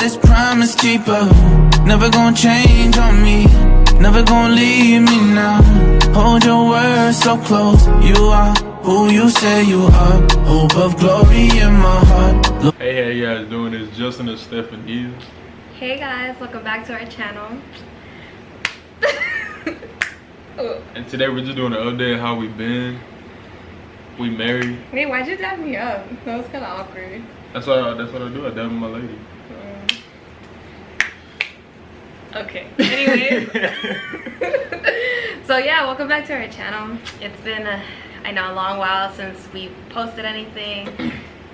this promise keeper. Never gonna change on me, never gonna leave me now. Hold your words so close, you are who you say you are. Hope of glory in my heart. Hey, how you guys doing? It's Justin and Stephanie. Hey guys, welcome back to our channel. And today we're just doing an update of how we've been. We married. Wait, why'd you dab me up? That was kind of awkward. That's what I do. I dab my lady. Okay. Anyways. So yeah, welcome back to our channel. It's been I know a long while since we posted anything,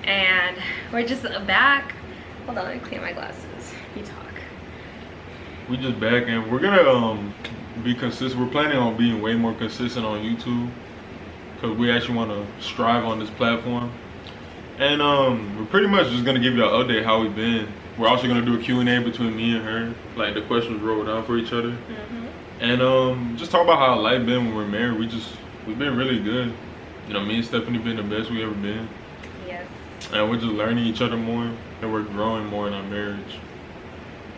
and we're just back. Hold on, let me clean my glasses. You talk. We just back, and we're gonna be consistent. We're planning on being way more consistent on YouTube, because we actually want to strive on this platform. And we're pretty much just gonna give you an update how we've been. We're also gonna do a Q&A between me and her, like the questions rolled down for each other. And just talk about how life been when we're married. We've been really good. You know, me and Stephanie been the best we ever been. Yes. And we're just learning each other more, and we're growing more in our marriage.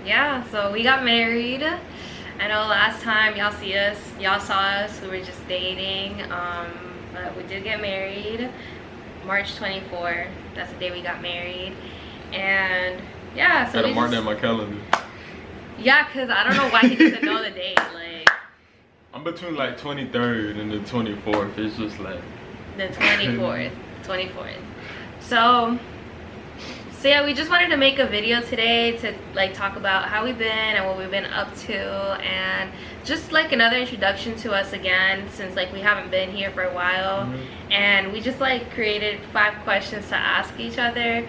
Yeah, so we got married. I know last time y'all saw us, we were just dating, but we did get married March 24th. That's the day we got married. And yeah, so Gotta mark that in my calendar. Yeah, because I don't know why he doesn't know the date. Like, I'm between like 23rd and the 24th. It's just like the 24th. So yeah, we just wanted to make a video today to like talk about how we've been and what we've been up to, and just like another introduction to us again, since like we haven't been here for a while. And we just like created 5 questions to ask each other,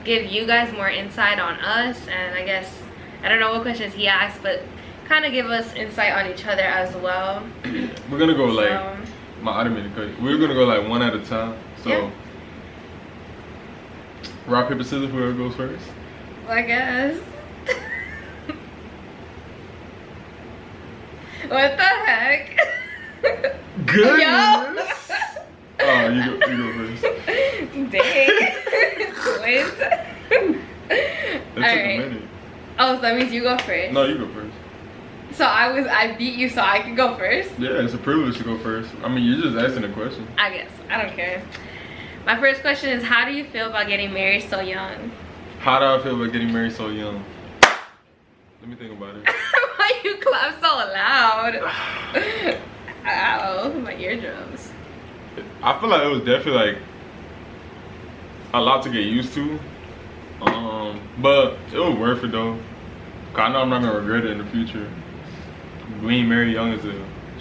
give you guys more insight on us, and I guess I don't know what questions he asked, but kind of give us insight on each other as well. We're gonna go like we're gonna go like one at a time. So yeah. Rock, paper, scissors, whoever goes first. I guess. What the heck? Goodness. Yo. Oh, you go first. Dang. Wait. That took a minute. Oh, so that means you go first. No, you go first. So I beat you, so I can go first? Yeah, it's a privilege to go first. I mean, you're just asking a question. I guess. I don't care. My first question is, how do you feel about getting married so young? How do I feel about getting married so young? Let me think about it. Why you clap so loud? Ow, my eardrums. I feel like it was definitely like a lot to get used to. But it was worth it though. Cause I know I'm not gonna regret it in the future. Being married young it's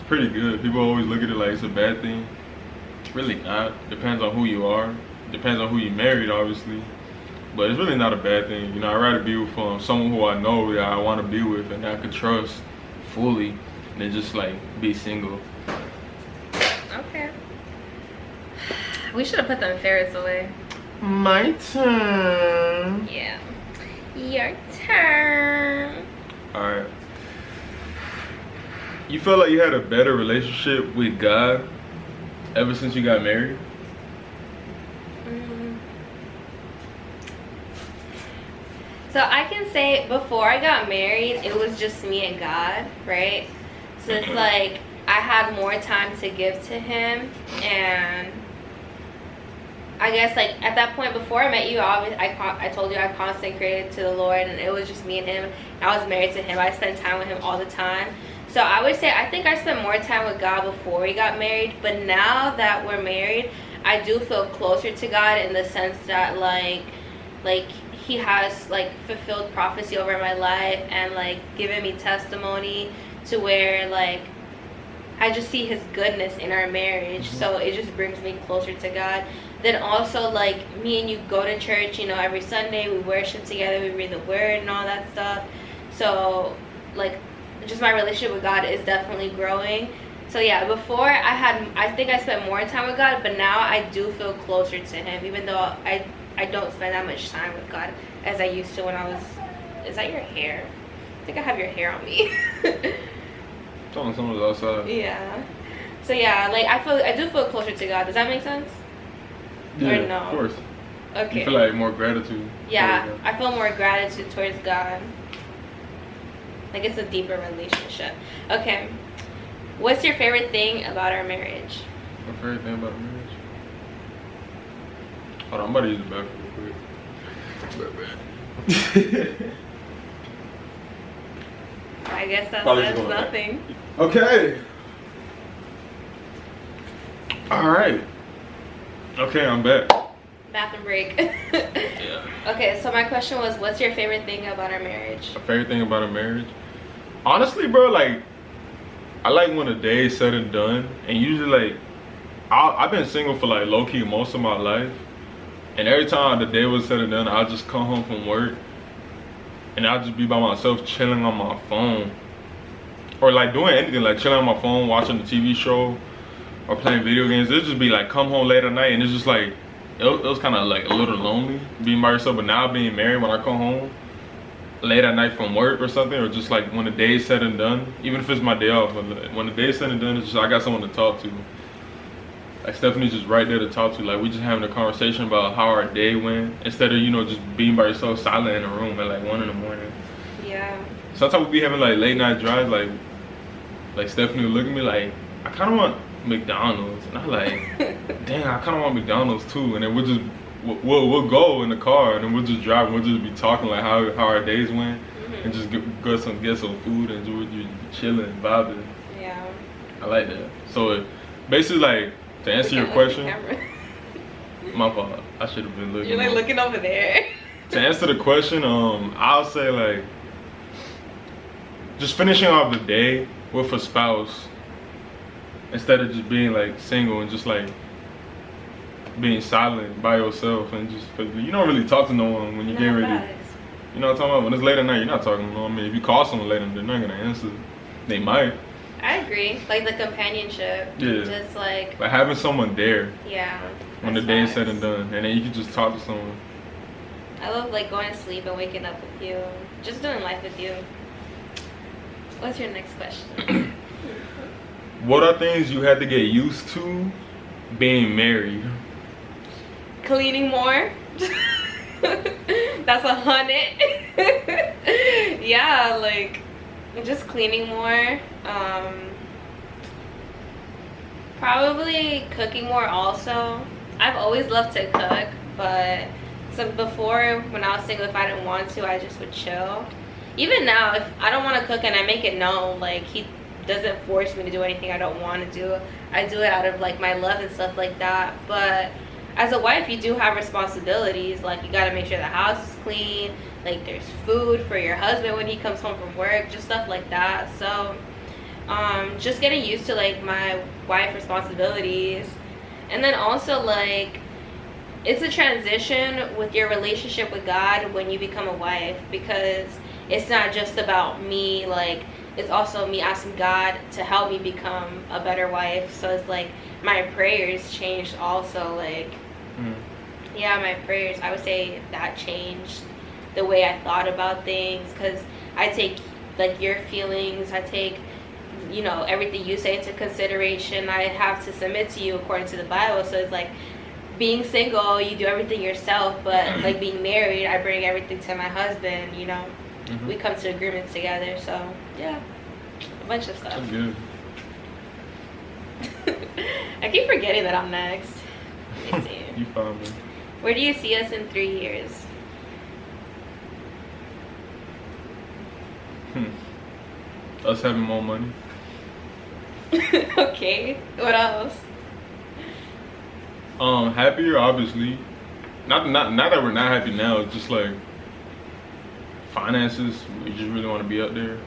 pretty good. People always look at it like it's a bad thing. Really not. Depends on who you are. Depends on who you married, obviously. But it's really not a bad thing. You know, I'd rather be with someone who I know that I want to be with and I could trust fully than just like be single. Okay. We should have put them ferrets away. My turn. Yeah. Your turn. Alright. You feel like you had a better relationship with God ever since you got married? So I can say before I got married, it was just me and God, right? So it's like I had more time to give to him, and I guess like at that point before I met you, I told you I consecrated to the Lord, and it was just me and him. I was married to him. I spent time with him all the time. So I would say I think I spent more time with God before we got married, but now that we're married, I do feel closer to God in the sense that like he has like fulfilled prophecy over my life and like given me testimony to where like I just see his goodness in our marriage. So it just brings me closer to God. Then also like me and you go to church, you know, every Sunday we worship together, we read the word and all that stuff. So like just my relationship with God is definitely growing. So yeah, before I think I spent more time with God, but now I do feel closer to him, even though I don't spend that much time with God as I used to when I was. Is that your hair? I think I have your hair on me. Someone's outside. Yeah. So yeah, like I do feel closer to God. Does that make sense? Yeah, or no? of course. Okay. You feel like more gratitude. Yeah, towards I feel more gratitude towards God. Like it's a deeper relationship. Okay. What's your favorite thing about our marriage? My favorite thing about a marriage? Hold on, I'm about to use the bathroom real quick. I guess that Probably says going back. nothing. Okay. Alright. Okay, I'm back. Bathroom break. Yeah. Okay, so my question was, what's your favorite thing about our marriage? My favorite thing about a marriage? Honestly, bro, like, I like when a day is said and done. And usually, like, I've been single for, like, low-key most of my life. And every time the day was said and done, I'll just come home from work. And I'll just be by myself chilling on my phone. Or, like, doing anything, like, chilling on my phone, watching the TV show. Or playing video games. It'd just be, like, come home late at night. And it's just, like, it was kind of, like, a little lonely being by yourself. But now being married, when I come home late at night from work or something, or just like when the day is said and done, even if it's my day off, but when the day is said and done, it's just I got someone to talk to. Like Stephanie's just right there to talk to. Like we just having a conversation about how our day went, instead of, you know, just being by yourself silent in a room at like 1 in the morning. Yeah. Sometimes we be having like late night drives, like Stephanie would look at me like, I kind of want McDonald's, and I'm like, dang, I kind of want McDonald's too. And then we'll go in the car, and then we'll just drive, and we'll just be talking like how our days went, and just get some food, and we'll just chilling, vibing. Yeah. I like that. So basically, like, to answer your question, my fault. I should have been looking. You're like looking over there. To answer the question, I'll say like, just finishing off the day with a spouse, instead of just being like single and just like being silent by yourself, and just, cause you don't really talk to no one when you're getting ready. You know what I'm talking about? When it's late at night, you're not talking to no one. I mean, if you call someone late, they're not gonna answer. They might. I agree. Like the companionship. Yeah. Just like. But having someone there. Yeah. When the day is said and done, and then you can just talk to someone. I love like going to sleep and waking up with you. Just doing life with you. What's your next question? What are things you had to get used to being married? Cleaning more. That's 100. Yeah, like just cleaning more. Probably cooking more also. I've always loved to cook, but before, when I was single, if I didn't want to, I just would chill. Even now, if I don't want to cook and I make it known, like he doesn't force me to do anything I don't want to do. I do it out of like my love and stuff like that. But as a wife, you do have responsibilities. Like you got to make sure the house is clean, like there's food for your husband when he comes home from work, just stuff like that. So just getting used to like my wife responsibilities. And then also like it's a transition with your relationship with God when you become a wife, because it's not just about me, like it's also me asking God to help me become a better wife. So it's like my prayers changed also. Like yeah, my prayers, I would say that changed the way I thought about things, because I take like your feelings, I take, you know, everything you say into consideration. I have to submit to you according to the Bible. So it's like being single, you do everything yourself, but like being married, I bring everything to my husband, you know. We come to agreements together. So yeah, a bunch of stuff. That's good. I keep forgetting that I'm next. Let me see. You found me. Where do you see us in 3 years? Us having more money. Okay, what else? Happier, obviously. Not that we're not happy now. It's just like finances. We just really want to be up there.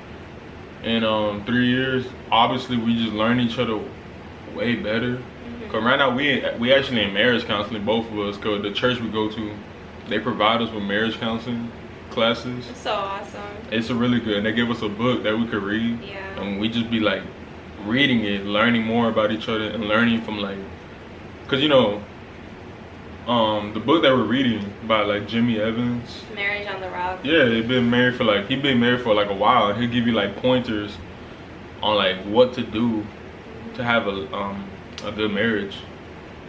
In 3 years, obviously, we just learn each other way better. Cause right now we actually in marriage counseling, both of us. Cause the church we go to, they provide us with marriage counseling classes. It's so awesome. It's a really good. And they give us a book that we could read. Yeah. And we just be like reading it, learning more about each other, and learning from like, cause you know, the book that we're reading by like Jimmy Evans. Marriage on the Rock. Yeah, he been married for like a while, and he'll give you like pointers on like what to do to have a good marriage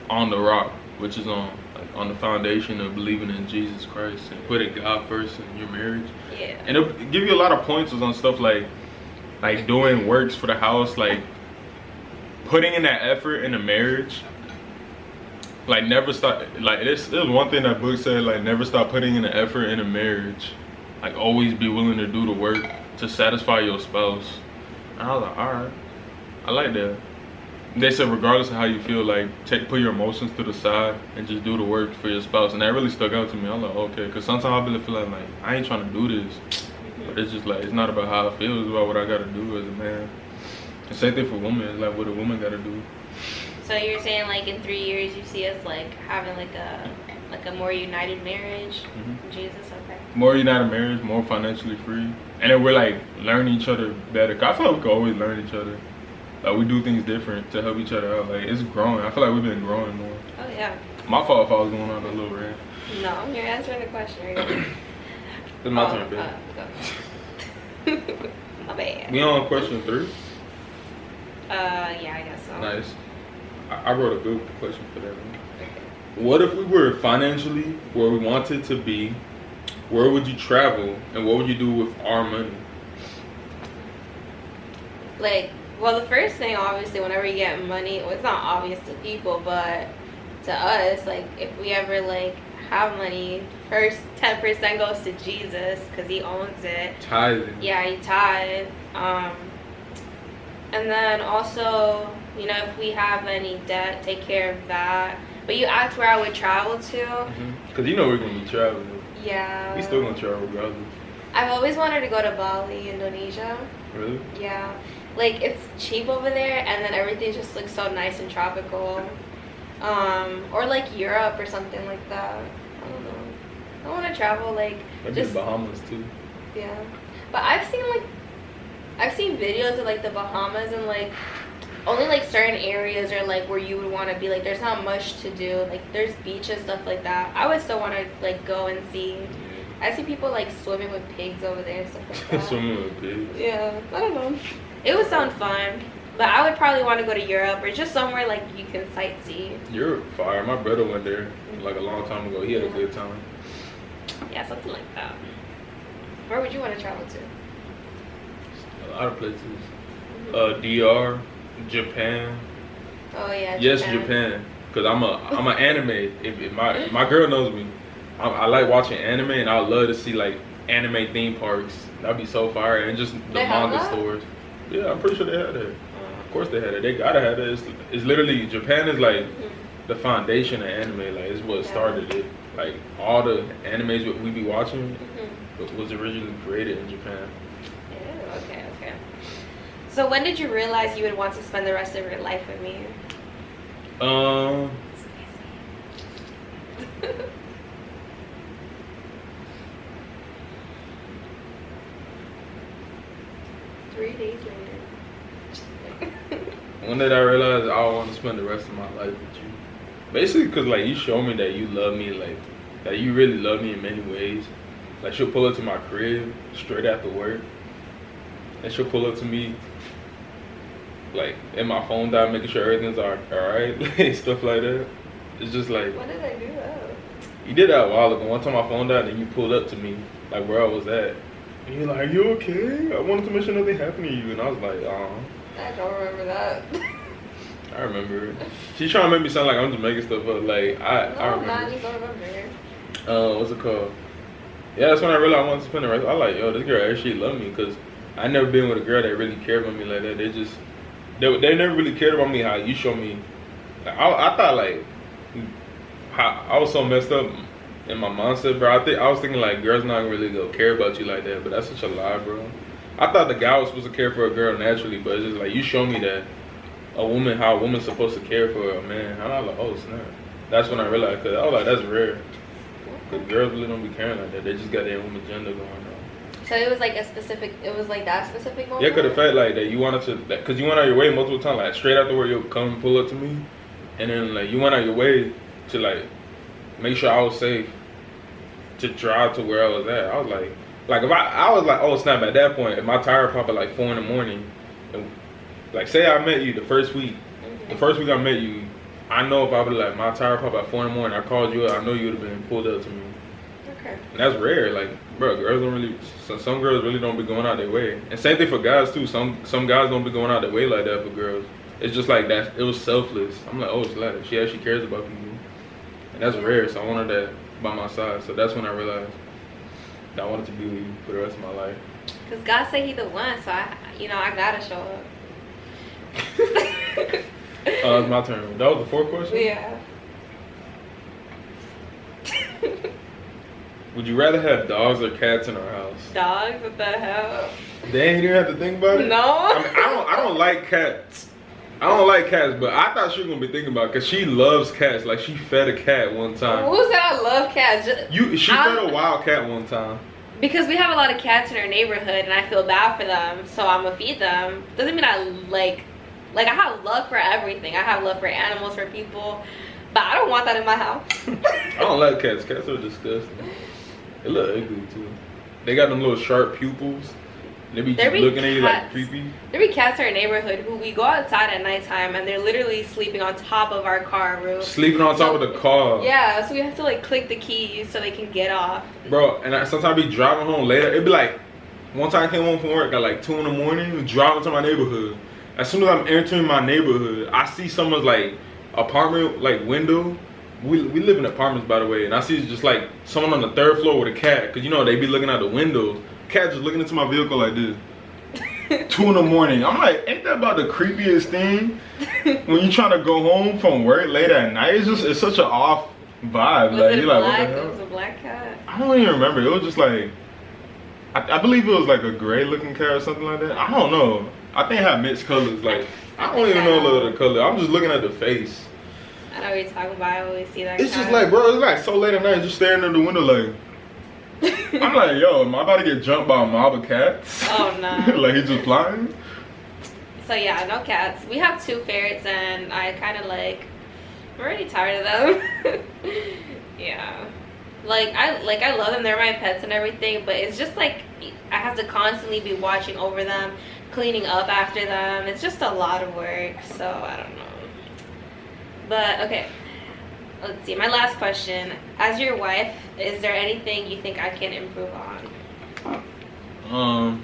on the rock, which is on on the foundation of believing in Jesus Christ and putting God first in your marriage. Yeah. And it'll give you a lot of pointers on stuff like doing works for the house, like putting in that effort in a marriage. Like never stop, like this was one thing that book said, like never stop putting in the effort in a marriage. Like always be willing to do the work to satisfy your spouse. And I was like, all right, I like that. They said regardless of how you feel, like put your emotions to the side and just do the work for your spouse. And that really stuck out to me. I was like, okay, because sometimes I really feel like I ain't trying to do this. But it's just like, it's not about how I feel, it's about what I gotta do as a man. The same thing for women, it's like what a woman gotta do. So you're saying like in 3 years you see us like having like a more united marriage? Jesus, okay. More united marriage, more financially free. And then we're like learning each other better. 'Cause I feel like we can always learn each other. Like we do things different to help each other out. Like it's growing. I feel like we've been growing more. Oh yeah. My fault if I was going on a little rant. No, you're answering the question. It's my turn, babe. Go. My bad. We on question 3? Yeah, I guess so. Nice. I wrote a good question for that one. What if we were financially where we wanted to be? Where would you travel, and what would you do with our money? Like, well, the first thing, obviously, whenever you get money, well, it's not obvious to people, but to us, like, if we ever, like, have money, first 10% goes to Jesus, because he owns it. Tithing. Yeah, he tithe. And then also, you know, if we have any debt, take care of that. But you asked where I would travel to. Because you know we're going to be traveling. Yeah. We still going to travel regardless. I've always wanted to go to Bali, Indonesia. Really? Yeah. Like, it's cheap over there, and then everything just looks so nice and tropical. Or like Europe or something like that. I don't know. I want to travel, like, Maybe just the Bahamas too. Yeah. But I've seen videos of like the Bahamas, and like only like certain areas are like where you would want to be. Like there's not much to do. Like there's beaches, stuff like that. I would still want to like go and see. I see people like swimming with pigs over there and stuff like that. Swimming with pigs. Yeah, I don't know. It would sound fun. But I would probably want to go to Europe or just somewhere like you can sightsee. Europe, fire. My brother went there like a long time ago. He had a good time. Yeah, something like that. Where would you want to travel to? A lot of places. DR, Japan. Oh yeah. Yes, Japan. Cause I'm a anime. If my girl knows me, I like watching anime, and I would love to see like anime theme parks. That'd be so fire, and just the manga stores. Yeah, I'm pretty sure they had that. Of course they had it. They gotta have it. It's literally, Japan is like the foundation of anime. Like it's what started it. Like all the animes that we be watching was originally created in Japan. Yeah, okay. So when did you realize you would want to spend the rest of your life with me? 3 days later. When did I realize I want to spend the rest of my life with you? Basically, because like you show me that you love me, like that you really love me in many ways. Like she'll pull up to my crib straight after work, and she'll pull up to me like in my phone died, making sure everything's alright, stuff like that. It's just like, when did I do that? You did that a while ago. One time my phone died, and you pulled up to me like where I was at, and you're like, "Are you okay? I wanted to make sure nothing happened to you." And I was like, I don't remember that. I remember it. She's trying to make me sound like I'm just making stuff up. Like I remember. I just don't remember. What's it called? Yeah, that's when I realized I wanted to spend the rest. I like, yo, this girl actually loved me, because I never been with a girl that really cared about me like that. They never really cared about me how you show me. Like, I thought like how I was so messed up in my mindset, bro. I was thinking like girls not really gonna care about you like that, but that's such a lie, bro. I thought the guy was supposed to care for a girl naturally, but it's just like you show me that how a woman's supposed to care for a man. And I was like, oh snap. That's when I realized, because I was like, that's rare. Because girls really don't be caring like that. They just got their own agenda going on. So it was like that specific moment? Yeah, because the fact like that you wanted to, because you went out your way multiple times, like straight after work you'll come and pull up to me, and then like you went out your way to like make sure I was safe to drive to where I was at. I was like if I was like, oh snap, at that point, if my tire popped at like 4 in the morning, and like say I met you the first week I met you, I know if I would like my tire pop at 4 in the morning, I called you up, I know you would have been pulled up to me. Okay. And that's rare. Like, bro, girls don't really. Some girls really don't be going out their way. And same thing for guys too. Some guys don't be going out their way like that for girls. It's just like that. It was selfless. I'm like, oh, it's like she actually cares about me, and that's rare. So I wanted that by my side. So that's when I realized that I wanted to be with you for the rest of my life. Cause God say He the one, so I gotta show up. Oh, it's my turn. That was the 4th question? Yeah. Would you rather have dogs or cats in our house? Dogs? What the hell? Dang, you didn't have to think about it? No. I mean, I don't like cats. I don't like cats, but I thought she was gonna be thinking about it because she loves cats. Like, she fed a cat one time. Who said I love cats? She fed a wild cat one time. Because we have a lot of cats in our neighborhood and I feel bad for them, so I'm gonna feed them. Doesn't mean I like I have love for everything. I have love for animals, for people, but I don't want that in my house. I don't like cats. Cats are disgusting. They look ugly too. They got them little sharp pupils. They be just looking at you like creepy. There be cats in our neighborhood who we go outside at nighttime and they're literally sleeping on top of our car roof. Sleeping on top of the car. Yeah, so we have to like click the keys so they can get off. Bro, and sometimes I be driving home later. It'd be like, one time I came home from work at like 2 in the morning, driving to my neighborhood. As soon as I'm entering my neighborhood, I see someone's like apartment like window. We live in apartments, by the way, and I see just like someone on the 3rd floor with a cat, cause you know they be looking out the windows. Cat just looking into my vehicle like this. 2 in the morning. I'm like, ain't that about the creepiest thing? When you trying to go home from work late at night, it's such an off vibe. Was like it you're like, black? what the hell? It was a black cat. I don't even remember. It was just like, I believe it was like a gray looking cat or something like that. I don't know. I think it had mixed colors. Like, I don't even know the color. I'm just looking at the face. I know what you're talking about. I always see that It's cat. just like, bro, it's like so late at night, just staring at the window like. I'm like, yo, am I about to get jumped by a mob of cats? Oh no. Like he's just flying? So yeah, no cats. We have 2 ferrets and I kind of like, I'm already tired of them. Yeah. I love them. They're my pets and everything, but it's just like I have to constantly be watching over them, cleaning up after them. It's just a lot of work, so I don't know. But okay, let's see. My last question: as your wife, is there anything you think I can improve on?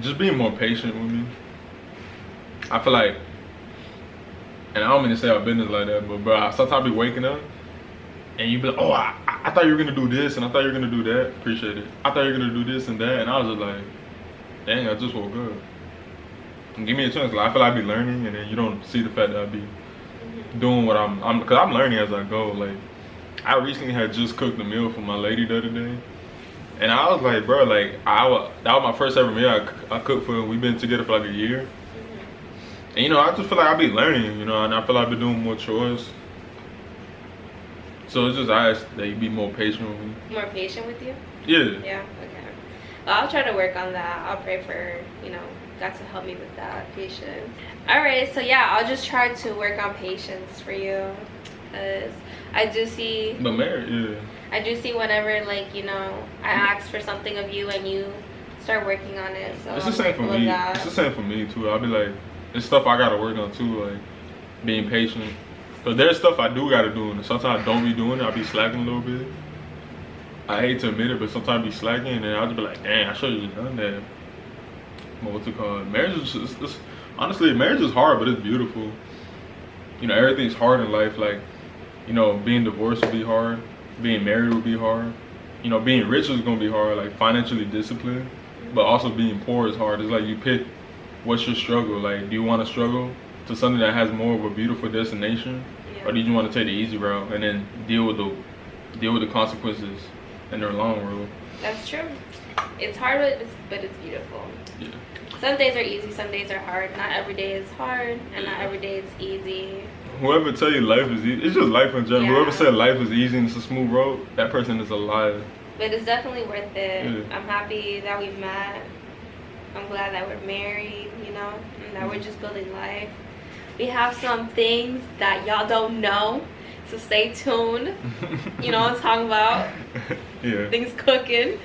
Just being more patient with me. I feel like, and I don't mean to say our business like that, but bro, I sometimes be waking up and you be like, oh, I thought you were gonna do this and I thought you were gonna do that. Appreciate it. I thought you were gonna do this and that, and I was just like, dang, I just woke up. And give me a chance. Like, I feel like I be learning, and then you don't see the fact that I be doing what because I'm learning as I go. Like, I recently had just cooked a meal for my lady the other day, and I was like, bro, like that was my first ever meal I cooked for her. We've been together for like a year. And you know, I just feel like I be learning, you know, and I feel like I be doing more chores. So it's just I ask that you be more patient with me. More patient with you? Yeah. Yeah, okay. Well, I'll try to work on that. I'll pray for, God to help me with that patience. Alright, so yeah, I'll just try to work on patience for you. Because I do see... But married, yeah. I do see whenever, like, I ask for something of you and you start working on it. So it's the same for me. It's the same for me, too. I'll be like, it's stuff I gotta work on, too, like being patient. But there's stuff I do gotta do, and sometimes I don't be doing it. I be slacking a little bit. I hate to admit it, but sometimes I be slacking, and I'll just be like, dang, I should have done that. But what's it called? Marriage is just, honestly, marriage is hard, but it's beautiful. You know, everything's hard in life. Like, being divorced would be hard. Being married would be hard. Being rich is gonna be hard, like financially disciplined. But also being poor is hard. It's like you pick what's your struggle. Like, do you want to struggle to something that has more of a beautiful destination, or do you want to take the easy route and then deal with the consequences in the long road? That's true. It's hard, but it's beautiful. Yeah. Some days are easy, some days are hard. Not every day is hard, and not every day is easy. Whoever tell you life is easy, it's just life in general. Yeah. Whoever said life is easy and it's a smooth road, that person is a liar. But it's definitely worth it. Yeah. I'm happy that we've met. I'm glad that we're married, and that we're just building life. We have some things that y'all don't know, so stay tuned. You know what I'm talking about? Yeah. Things cooking.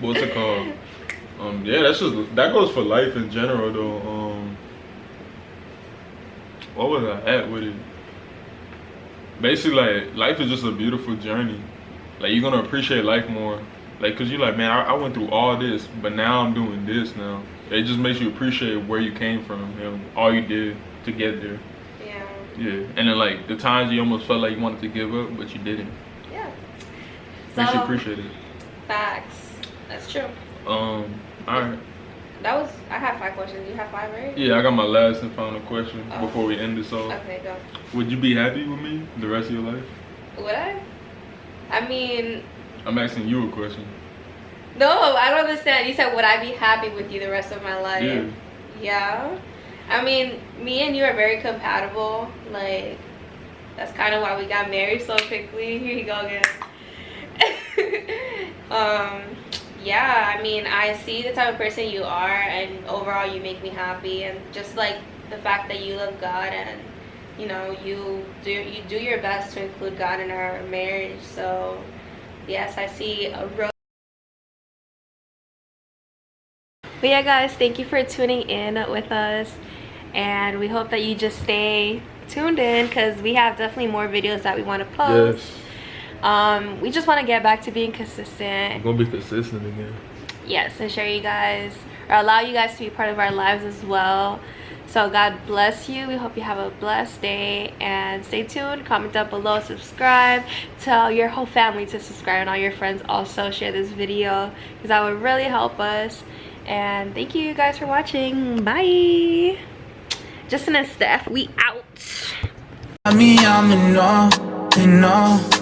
What's it called? Yeah, that goes for life in general though. What was I at with it? Basically, like, life is just a beautiful journey. Like, you're gonna appreciate life more. Like, cause you're like, man, I went through all this, but now I'm doing this now. It just makes you appreciate where you came from and all you did to get there. Yeah. Yeah, and then like the times you almost felt like you wanted to give up, but you didn't. Yeah. Makes you appreciate it. Facts. That's true. All right. I have 5 questions. You have 5, right? Yeah, I got my last and final question before we end this off. Okay, go. Would you be happy with me the rest of your life? Would I? I mean, I'm asking you a question. no, I don't understand. You said, would I be happy with you the rest of my life? Yeah. Yeah. I mean, me and you are very compatible. Like, that's kind of why we got married so quickly. Here you go again. Yeah, I mean, I see the type of person you are, and overall you make me happy, and just like the fact that you love God, and you know, you do your best to include God in our marriage. So yes, I see a road. But yeah, guys, thank you for tuning in with us, and we hope that you just stay tuned in, because we have definitely more videos that we want to post. Yes. We just want to get back to being consistent. I'm gonna be consistent again. Yes, and share you guys, or allow you guys to be part of our lives as well. So God bless you. We hope you have a blessed day, and stay tuned. Comment down below, subscribe, tell your whole family to subscribe, and all your friends also share this video, because that would really help us. And thank you guys for watching. Bye. Justin and Steph, we out. I'm in awe,